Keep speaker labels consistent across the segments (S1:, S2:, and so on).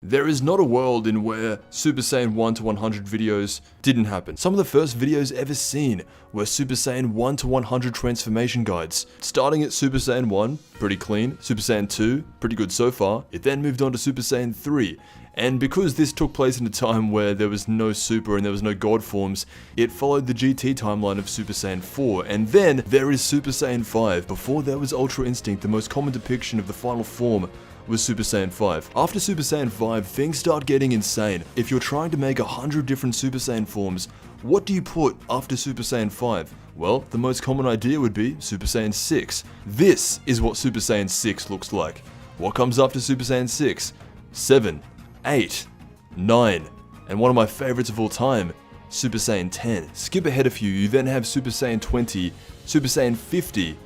S1: There is not a world in where Super Saiyan 1 to 100 videos didn't happen. Some of the first videos ever seen were Super Saiyan 1 to 100 transformation guides. Starting at Super Saiyan 1, pretty clean. Super Saiyan 2, pretty good so far. It then moved on to Super Saiyan 3. And because this took place in a time where there was no Super and there was no God forms, it followed the GT timeline of Super Saiyan 4. And then there is Super Saiyan 5. Before there was Ultra Instinct, the most common depiction of the final form was Super Saiyan 5. After Super Saiyan 5, things start getting insane. If you're trying to make 100 different Super Saiyan forms, what do you put after Super Saiyan 5? Well, the most common idea would be Super Saiyan 6. This is what Super Saiyan 6 looks like. What comes after Super Saiyan 6? 7, 8, 9, and one of my favorites of all time, Super Saiyan 10. Skip ahead a few, you then have Super Saiyan 20, Super Saiyan 50,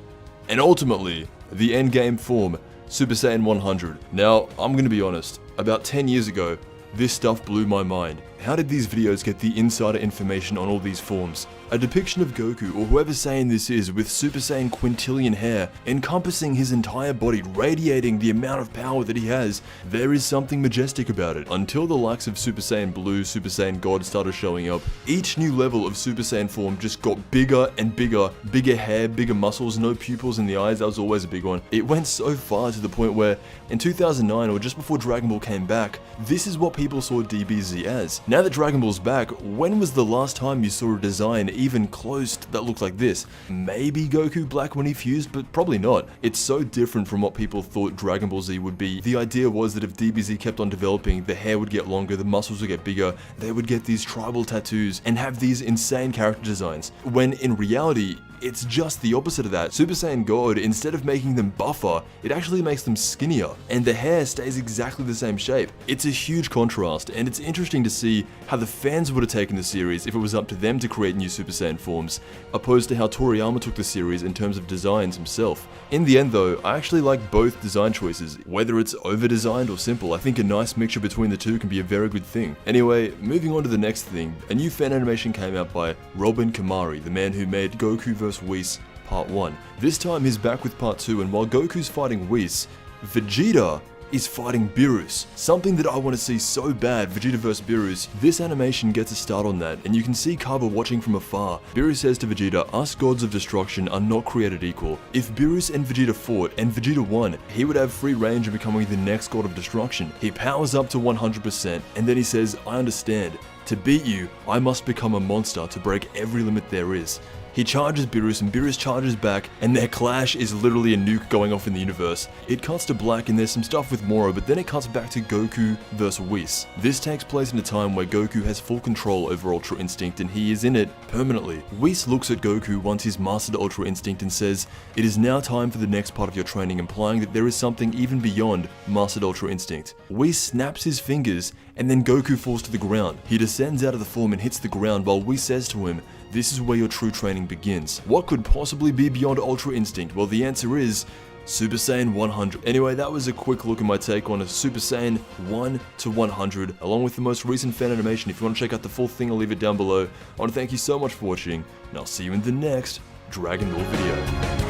S1: and ultimately, the endgame form, Super Saiyan 100. Now, I'm gonna be honest, about 10 years ago, this stuff blew my mind. How did these videos get the insider information on all these forms? A depiction of Goku, or whoever Saiyan this is, with Super Saiyan quintillion hair, encompassing his entire body, radiating the amount of power that he has. There is something majestic about it. Until the likes of Super Saiyan Blue, Super Saiyan God started showing up, each new level of Super Saiyan form just got bigger and bigger. Bigger hair, bigger muscles, no pupils in the eyes, that was always a big one. It went so far to the point where, in 2009, or just before Dragon Ball came back, this is what people saw DBZ as. Now that Dragon Ball's back, when was the last time you saw a design even close that looked like this? Maybe Goku Black when he fused, but probably not. It's so different from what people thought Dragon Ball Z would be. The idea was that if DBZ kept on developing, the hair would get longer, the muscles would get bigger, they would get these tribal tattoos and have these insane character designs. When in reality, it's just the opposite of that. Super Saiyan God, instead of making them buffer, it actually makes them skinnier, and the hair stays exactly the same shape. It's a huge contrast, and it's interesting to see how the fans would have taken the series if it was up to them to create new Super Saiyan forms, opposed to how Toriyama took the series in terms of designs himself. In the end though, I actually like both design choices. Whether it's over-designed or simple, I think a nice mixture between the two can be a very good thing. Anyway, moving on to the next thing, a new fan animation came out by Robin Kamari, the man who made Goku vs. Whis Part 1. This time he's back with Part 2, and while Goku's fighting Whis, Vegeta is fighting Beerus. Something that I want to see so bad, Vegeta vs Beerus. This animation gets a start on that, and you can see Kaba watching from afar. Beerus says to Vegeta, "Us gods of destruction are not created equal. If Beerus and Vegeta fought, and Vegeta won, he would have free range of becoming the next god of destruction." He powers up to 100%, and then he says, "I understand. To beat you, I must become a monster to break every limit there is." He charges Beerus and Beerus charges back, and their clash is literally a nuke going off in the universe. It cuts to black and there's some stuff with Moro, but then it cuts back to Goku vs Whis. This takes place in a time where Goku has full control over Ultra Instinct and he is in it permanently. Whis looks at Goku once he's mastered Ultra Instinct and says, "It is now time for the next part of your training," implying that there is something even beyond mastered Ultra Instinct. Whis snaps his fingers and then Goku falls to the ground. He descends out of the form and hits the ground while Whis says to him, "This is where your true training begins." What could possibly be beyond Ultra Instinct? Well, the answer is Super Saiyan 100. Anyway, that was a quick look at my take on a Super Saiyan 1 to 100, along with the most recent fan animation. If you want to check out the full thing, I'll leave it down below. I want to thank you so much for watching, and I'll see you in the next Dragon Ball video.